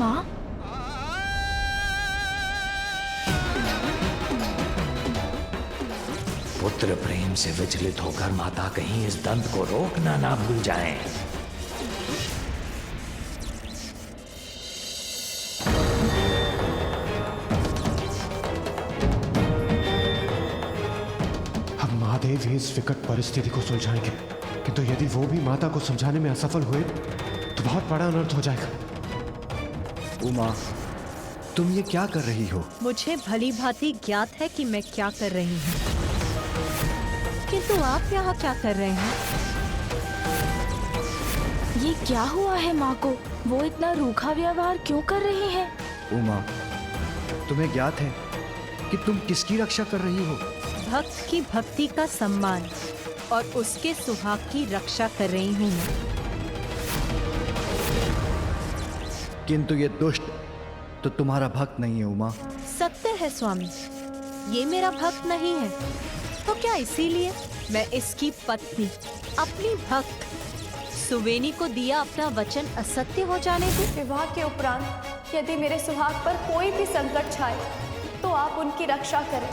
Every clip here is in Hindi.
माँ? पुत्र प्रेम से विचलित होकर माता कहीं इस दंत को रोकना ना भूल जाएं। हम महादेव ही इस विकट परिस्थिति को सुलझाएंगे, किंतु यदि वो भी माता को समझाने में असफल हुए तो बहुत बड़ा अनर्थ हो जाएगा। उमा, तुम ये क्या कर रही हो? मुझे भली भांति ज्ञात है कि मैं क्या कर रही हूँ, किंतु आप यहाँ क्या कर रहे हैं? ये क्या हुआ है माँ को? वो इतना रूखा व्यवहार क्यों कर रही है? उमा, तुम्हें ज्ञात है कि तुम किसकी रक्षा कर रही हो? भक्त की भक्ति का सम्मान और उसके सुहाग की रक्षा कर रही हूँ मैं। किंतु ये दुष्ट तो तुम्हारा भक्त नहीं है उमा। सत्य है स्वामी, ये मेरा भक्त नहीं है, तो क्या इसीलिए मैं इसकी पत्नी, अपनी भक्त सुवेनी को दिया अपना वचन असत्य हो जाने दूं? विवाह के उपरांत यदि मेरे सुहाग पर कोई भी संकट छाए तो आप उनकी रक्षा करें।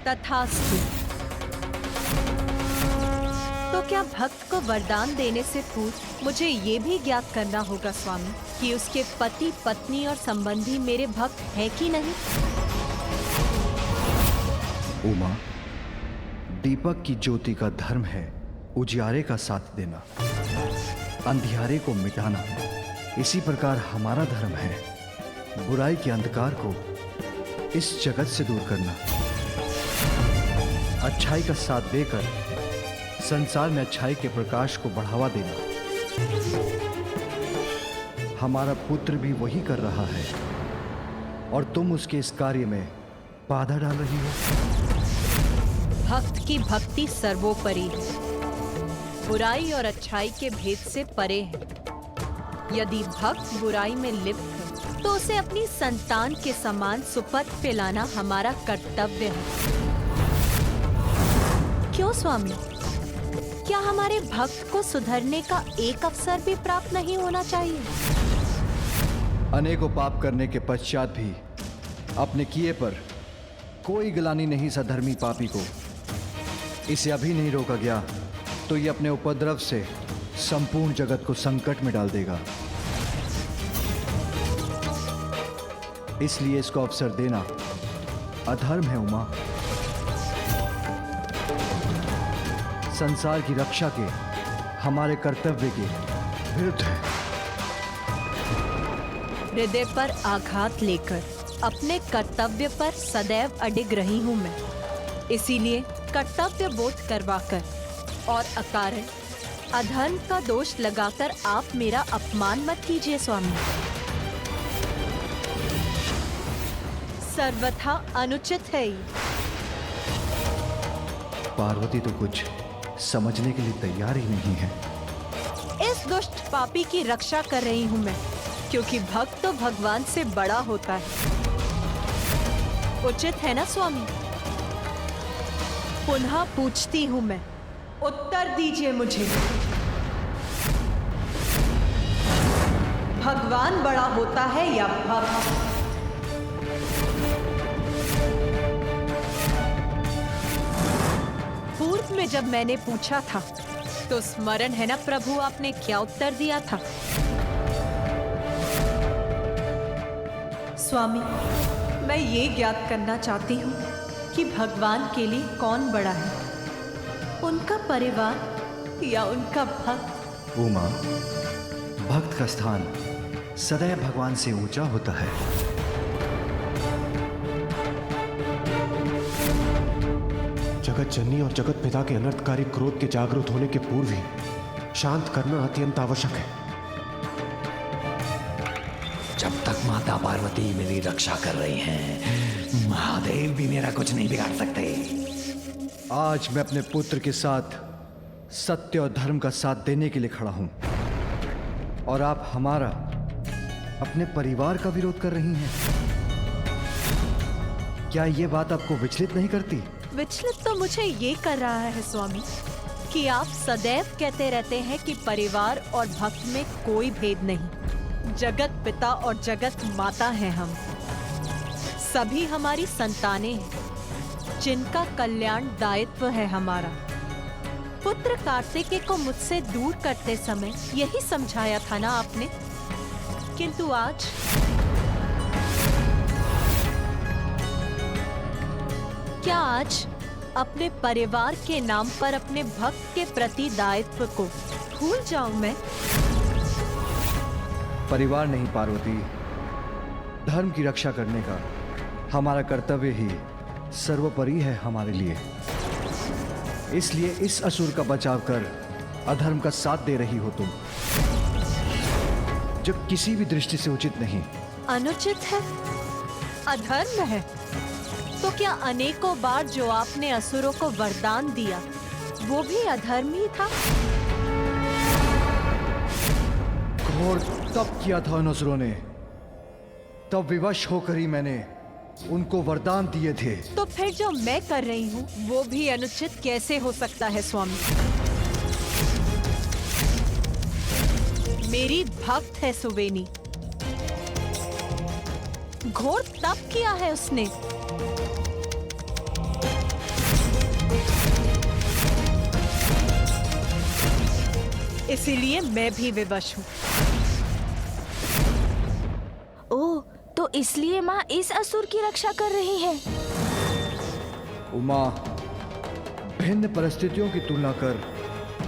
तथास्तु। तो क्या भक्त को वरदान देने से पूर्व मुझे ये भी ज्ञात करना होगा स्वामी कि उसके पति, पत्नी और संबंधी मेरे भक्त हैं कि नहीं? उमा, दीपक की ज्योति का धर्म है उजियारे का साथ देना, अंधियारे को मिटाना। इसी प्रकार हमारा धर्म है बुराई के अंधकार को इस जगत से दूर करना, अच्छाई का साथ देकर संसार में अच्छाई के प्रकाश को बढ़ावा देना। हमारा पुत्र भी वही कर रहा है और तुम उसके इस कार्य में बाधा डाल रही हो। भक्त की भक्ति सर्वोपरि है, बुराई और अच्छाई के भेद से परे है। यदि भक्त बुराई में लिप्त है तो उसे अपनी संतान के समान सुपथ पे लाना हमारा कर्तव्य है। क्यों स्वामी, क्या हमारे भक्त को सुधरने का एक अवसर भी प्राप्त नहीं होना चाहिए? अनेकों पाप करने के पश्चात भी अपने किए पर कोई गिलानी नहीं सधर्मी पापी को। इसे अभी नहीं रोका गया तो ये अपने उपद्रव से संपूर्ण जगत को संकट में डाल देगा। इसलिए इसको अवसर देना अधर्म है उमा। संसार की रक्षा के हमारे कर्तव्य के विरुद्ध है। हृदय पर आघात लेकर अपने कर्तव्य पर सदैव अडिग रही हूँ मैं। इसीलिए कर्तव्य बोध करवाकर और अकारण अधर्म का दोष लगाकर आप मेरा अपमान मत कीजिए स्वामी। सर्वथा अनुचित है ये। पार्वती तो कुछ समझने के लिए तैयार ही नहीं है। इस दुष्ट पापी की रक्षा कर रही हूँ मैं, क्योंकि भक्त तो भगवान से बड़ा होता है। उचित है ना स्वामी? पुनः पूछती हूँ मैं, उत्तर दीजिए मुझे। भगवान बड़ा होता है या भक्त? पूर्व में जब मैंने पूछा था तो स्मरण है ना प्रभु, आपने क्या उत्तर दिया था? स्वामी, मैं ये ज्ञात करना चाहती हूँ कि भगवान के लिए कौन बड़ा है, उनका परिवार या उनका भक्त? उमा, भक्त का स्थान सदैव भगवान से ऊंचा होता है। जगत जननी और जगत पिता के अनर्थकारी क्रोध के जागृत होने के पूर्व ही शांत करना अत्यंत आवश्यक है। जब तक माता पार्वती मेरी रक्षा कर रही हैं, महादेव भी मेरा कुछ नहीं बिगाड़ सकते। आज मैं अपने पुत्र के साथ सत्य और धर्म का साथ देने के लिए खड़ा हूं और आप हमारा, अपने परिवार का विरोध कर रही हैं। क्या ये बात आपको विचलित नहीं करती? विचलित तो मुझे ये कर रहा है स्वामी कि आप सदैव कहते रहते हैं कि परिवार और भक्त में कोई भेद नहीं। जगत पिता और जगत माता हैं हम। सभी हमारी संतानें हैं जिनका कल्याण दायित्व है हमारा। पुत्र कार्तिकेय को मुझसे दूर करते समय यही समझाया था ना आपने, किंतु आज क्या आज अपने परिवार के नाम पर अपने भक्त के प्रति दायित्व को भूल जाऊं मैं? परिवार नहीं पार्वती, धर्म की रक्षा करने का हमारा कर्तव्य ही सर्वोपरि है हमारे लिए। इसलिए इस असुर का बचाव कर अधर्म का साथ दे रही हो तुम, जो किसी भी दृष्टि से उचित नहीं। अनुचित है, अधर्म है। तो क्या अनेकों बार जो आपने असुरों को वरदान दिया वो भी अधर्म ही था? घोर तप किया था उन असुरों ने, तब विवश होकर ही मैंने उनको वरदान दिए थे। तो फिर जो मैं कर रही हूँ वो भी अनुचित कैसे हो सकता है स्वामी? मेरी भक्त है सुवेनी, घोर तप किया है उसने। इसीलिए मैं भी विवश हूँ। ओह, तो इसलिए माँ इस असुर की रक्षा कर रही है। उमा, भिन्न परिस्थितियों की तुलना कर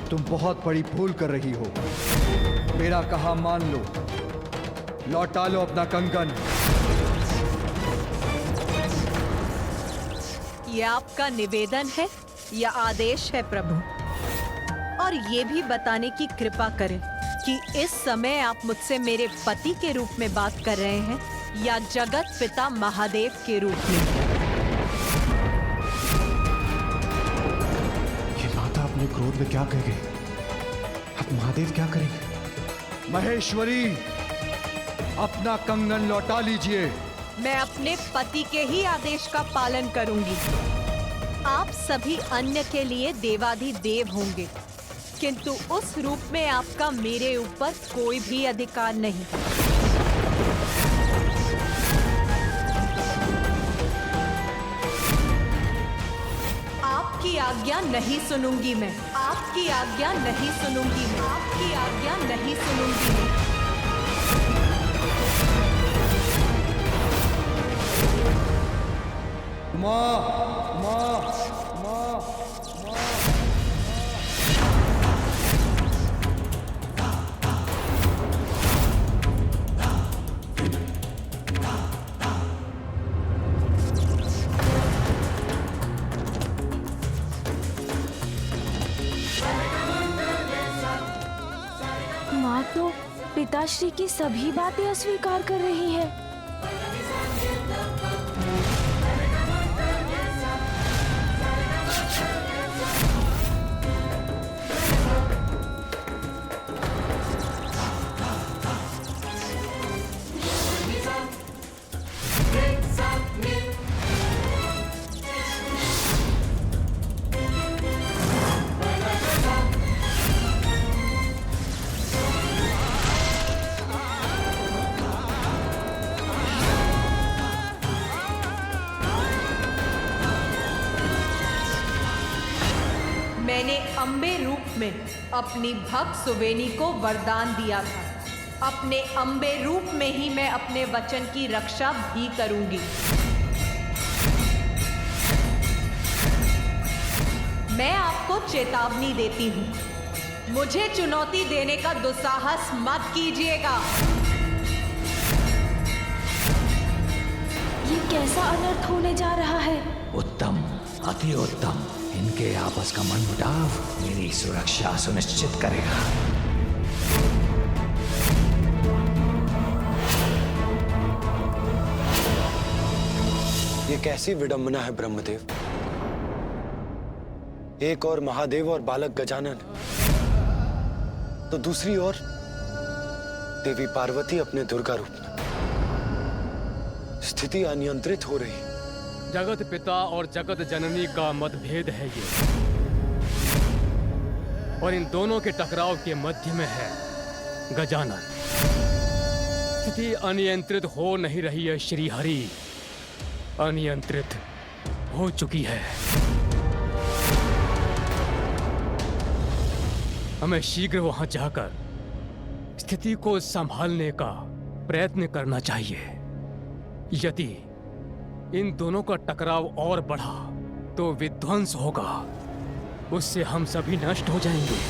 तुम बहुत बड़ी भूल कर रही हो। मेरा कहा मान लो, लौटा लो अपना कंगन। यह आपका निवेदन है या आदेश है प्रभु? और ये भी बताने की कृपा करें कि इस समय आप मुझसे मेरे पति के रूप में बात कर रहे हैं या जगत पिता महादेव के रूप में? ये माता अपने क्रोध में क्या कह गई? अब महादेव क्या करेंगे? महेश्वरी, अपना कंगन लौटा लीजिए। मैं अपने पति के ही आदेश का पालन करूंगी। आप सभी अन्य के लिए देवाधिदेव होंगे, किंतु उस रूप में आपका मेरे ऊपर कोई भी अधिकार नहीं। आपकी आज्ञा नहीं सुनूंगी मैं। आपकी आज्ञा नहीं सुनूंगी मैं। आपकी आज्ञा नहीं सुनूंगी मैं। माँ, माँ, माँ, माँ तो पिताश्री की सभी बातें अस्वीकार कर रही है। मैंने अम्बे रूप में अपनी भक्त सुवेनी को वरदान दिया था। अपने अम्बे रूप में ही मैं अपने वचन की रक्षा भी करूंगी। मैं आपको चेतावनी देती हूँ, मुझे चुनौती देने का दुस्साहस मत कीजिएगा। ये कैसा अनर्थ होने जा रहा है? उत्तम, अति उत्तम। इनके आपस का मनमुटाव मेरी सुरक्षा सुनिश्चित करेगा। ये कैसी विडंबना है ब्रह्मदेव। एक और महादेव और बालक गजानन, तो दूसरी ओर देवी पार्वती अपने दुर्गा रूप में। स्थिति अनियंत्रित हो रही। जगत पिता और जगत जननी का मतभेद है ये, और इन दोनों के टकराव के मध्य में है गजानन। स्थिति अनियंत्रित हो नहीं रही है श्री हरि, अनियंत्रित हो चुकी है। हमें शीघ्र वहां जाकर स्थिति को संभालने का प्रयत्न करना चाहिए। यदि इन दोनों का टकराव और बढ़ा तो विध्वंस होगा, उससे हम सभी नष्ट हो जाएंगे।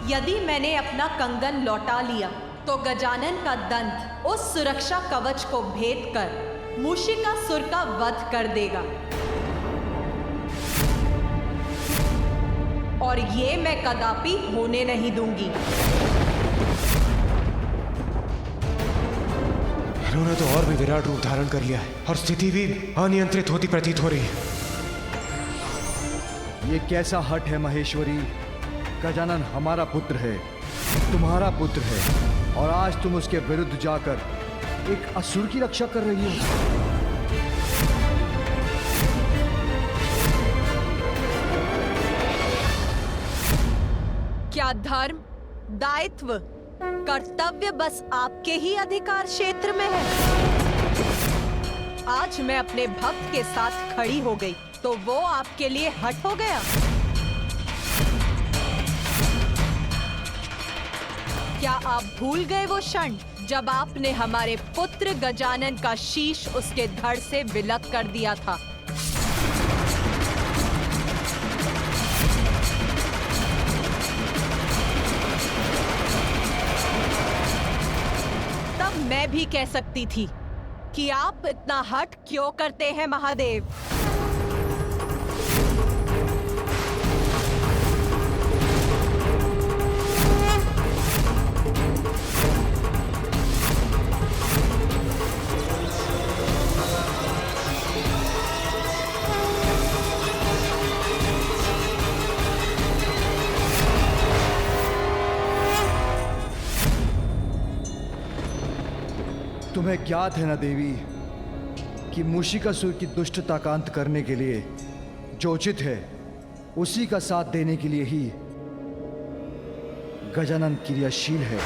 यदि मैंने अपना कंगन लौटा लिया तो गजानन का दंत उस सुरक्षा कवच को भेद कर मूषिकासुर का वध कर देगा, और ये मैं कदापि होने नहीं दूंगी। इन्होंने तो और भी विराट रूप धारण कर लिया है और स्थिति भी अनियंत्रित होती प्रतीत हो रही है। ये कैसा हठ है महेश्वरी? गजानन हमारा पुत्र है, तुम्हारा पुत्र है, और आज तुम उसके विरुद्ध जाकर एक असुर की रक्षा कर रही हो। क्या धर्म, दायित्व, कर्तव्य बस आपके ही अधिकार क्षेत्र में है? आज मैं अपने भक्त के साथ खड़ी हो गई तो वो आपके लिए हट हो गया? क्या आप भूल गए वो क्षण जब आपने हमारे पुत्र गजानन का शीश उसके धड़ से विलग कर दिया था? तब मैं भी कह सकती थी कि आप इतना हठ क्यों करते हैं महादेव। तुम्हें ज्ञात है ना देवी कि मूषिकासुर की दुष्टता का अंत करने के लिए जो उचित है उसी का साथ देने के लिए ही गजानन क्रियाशील है।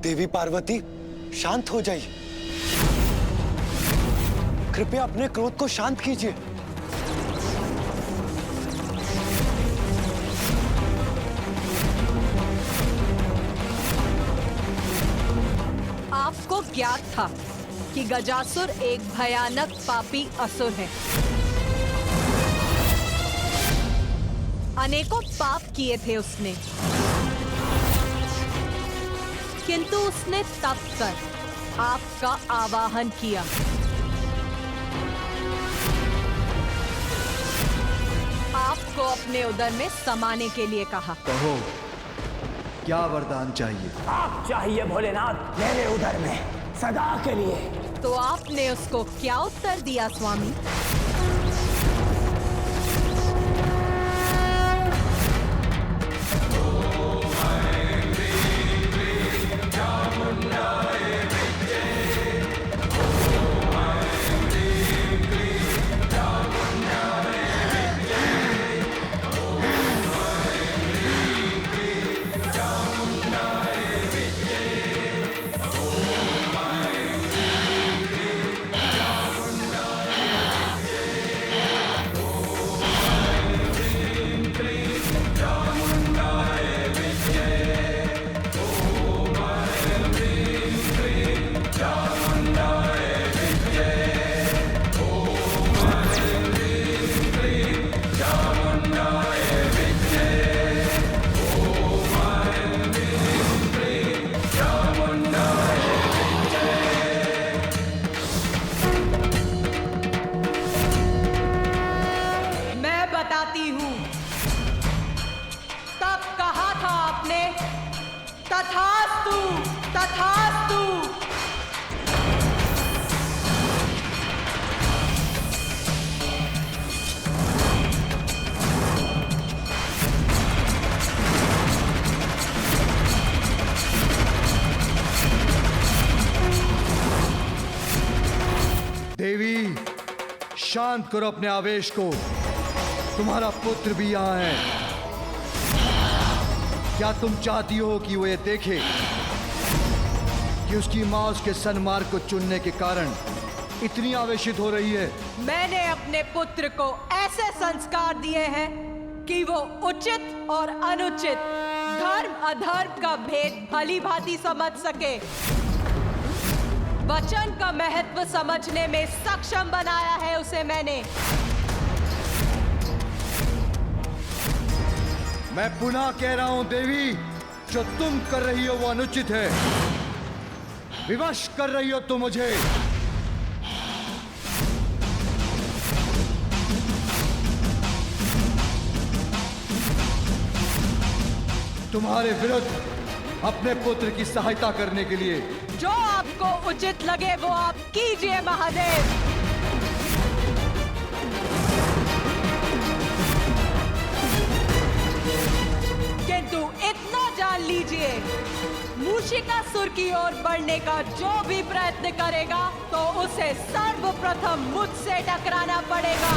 देवी पार्वती, शांत हो जाइए। कृपया अपने क्रोध को शांत कीजिए। आपको ज्ञात था कि गजासुर एक भयानक पापी असुर है। अनेकों पाप किए थे उसने, किंतु उसने तप कर आपका आवाहन किया। आपको अपने उदर में समाने के लिए कहा। कहो, क्या वरदान चाहिए? आप चाहिए भोलेनाथ मेरे उदर में सदा के लिए। तो आपने उसको क्या उत्तर दिया स्वामी? शांत करो अपने आवेश को। तुम्हारा पुत्र भी यहाँ है। क्या तुम चाहती हो कि वो ये देखे कि उसकी माँ उसके सन्मार्ग को चुनने के कारण इतनी आवेशित हो रही है? मैंने अपने पुत्र को ऐसे संस्कार दिए हैं कि वो उचित और अनुचित, धर्म अधर्म का भेद भली भांति समझ सके। वचन का महत्व समझने में सक्षम बनाया है उसे मैंने। मैं पुनः कह रहा हूं देवी, जो तुम कर रही हो वो अनुचित है। विवश कर रही हो तुम मुझे। तुम्हारे विरुद्ध अपने पुत्र की सहायता करने के लिए जो आपको उचित लगे वो आप कीजिए महादेव। किंतु इतना जान लीजिए, मूषिकासुर की ओर बढ़ने का जो भी प्रयत्न करेगा तो उसे सर्वप्रथम मुझसे टकराना पड़ेगा।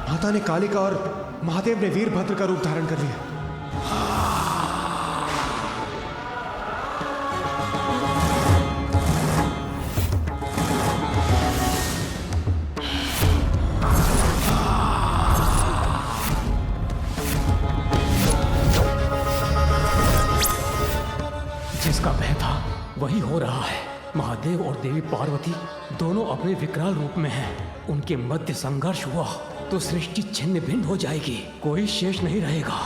माता ने कालिका और महादेव ने वीरभद्र का रूप धारण कर लिया। जिसका भय था वही हो रहा है। महादेव और देवी पार्वती दोनों अपने विकराल रूप में हैं। उनके मध्य संघर्ष हुआ तो सृष्टि छिन्न भिन्न हो जाएगी, कोई शेष नहीं रहेगा।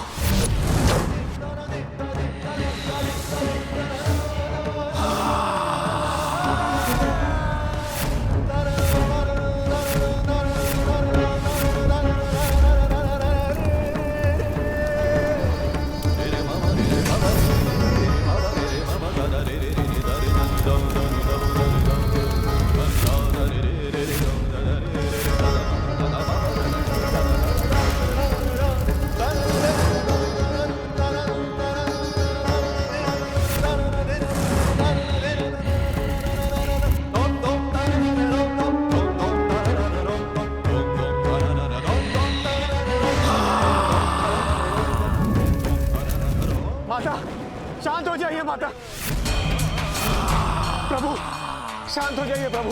शांत हो जाइए माता। प्रभु शांत हो जाइए प्रभु।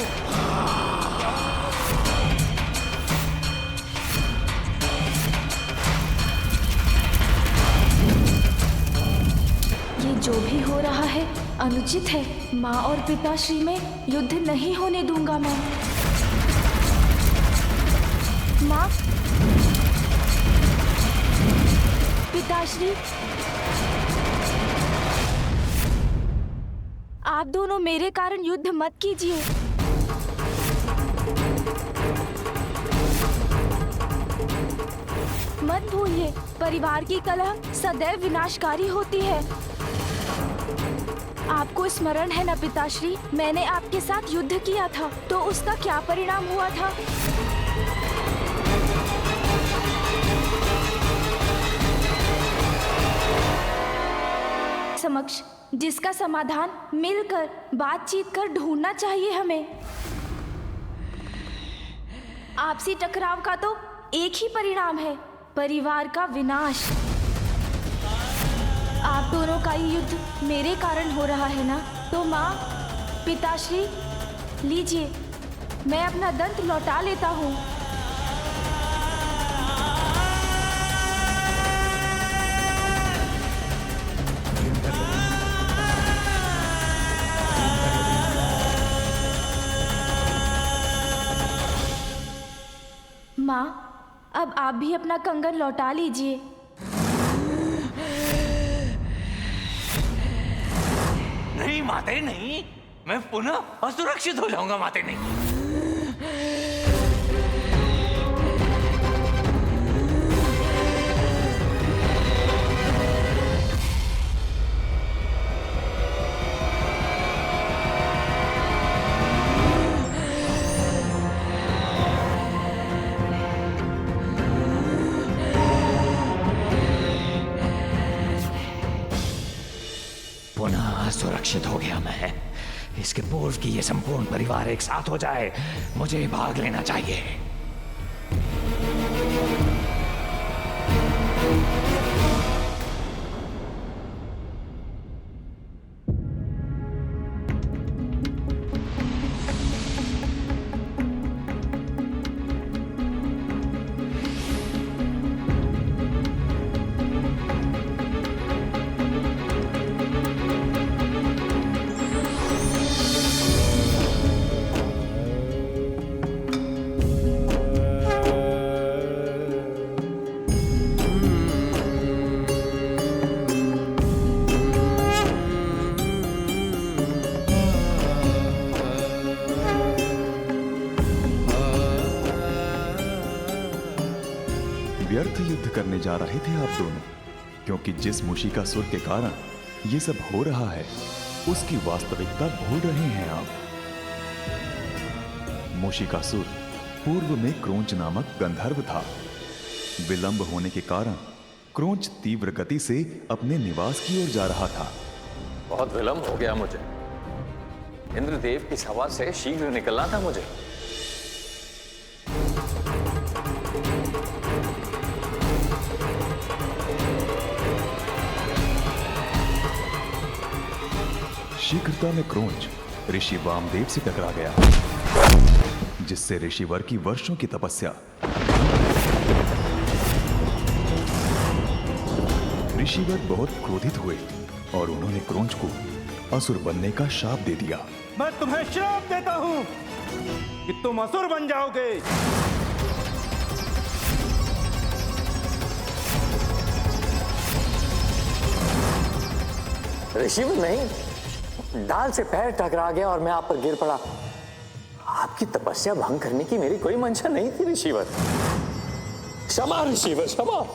ये जो भी हो रहा है अनुचित है। माँ और पिताश्री में युद्ध नहीं होने दूंगा मैं। माँ, पिताश्री, आप दोनों मेरे कारण युद्ध मत कीजिए। मत भूलिए, परिवार की कलह सदैव विनाशकारी होती है। आपको स्मरण है न पिताश्री, मैंने आपके साथ युद्ध किया था तो उसका क्या परिणाम हुआ था? समक्ष जिसका समाधान मिलकर बातचीत कर ढूंढना चाहिए हमें। आपसी टकराव का तो एक ही परिणाम है, परिवार का विनाश। आप दोनों का ये युद्ध मेरे कारण हो रहा है ना, तो माँ, पिताश्री, लीजिए, मैं अपना दंत लौटा लेता हूँ। माँ, अब आप भी अपना कंगन लौटा लीजिए। नहीं माते नहीं, मैं पुनः असुरक्षित हो जाऊंगा माते नहीं। पुनः सुरक्षित हो गया मैं। इसके पूर्व की ये संपूर्ण परिवार एक साथ हो जाए, मुझे भाग लेना चाहिए। व्यर्थ युद्ध करने जा रहे थे आप दोनों, क्योंकि जिस मूषिकासुर के कारण ये सब हो रहा है उसकी वास्तविकता भूल रहे हैं आप। मूषिकासुर पूर्व में क्रोंच नामक गंधर्व था। विलंब होने के कारण क्रोंच तीव्र गति से अपने निवास की ओर जा रहा था। बहुत विलंब हो गया मुझे। इंद्रदेव की सभा से शीघ्र निकलना था मुझे। शीघ्रता में क्रोंच ऋषि वामदेव से टकरा गया, जिससे ऋषिवर की वर्षों की तपस्या। ऋषिवर बहुत क्रोधित हुए और उन्होंने क्रोंच को असुर बनने का शाप दे दिया। मैं तुम्हें श्राप देता हूं कि तुम असुर बन जाओगे। ऋषिवर नहीं, डाल से पैर टकरा गया और मैं आप पर गिर पड़ा। आपकी तपस्या भंग करने की मेरी कोई मंशा नहीं थी ऋषिवर। क्षमा ऋषिवर, क्षमा।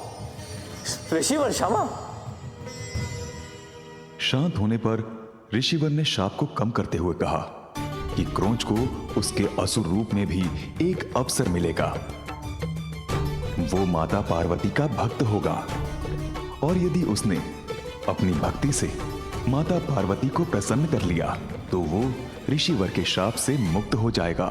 ऋषिवर क्षमा। शांत होने पर ऋषिवर ने शाप को कम करते हुए कहा कि क्रोंच को उसके असुर रूप में भी एक अवसर मिलेगा। वो माता पार्वती का भक्त होगा और यदि उसने अपनी भक्ति से माता पार्वती को प्रसन्न कर लिया तो वो ऋषिवर के शाप से मुक्त हो जाएगा।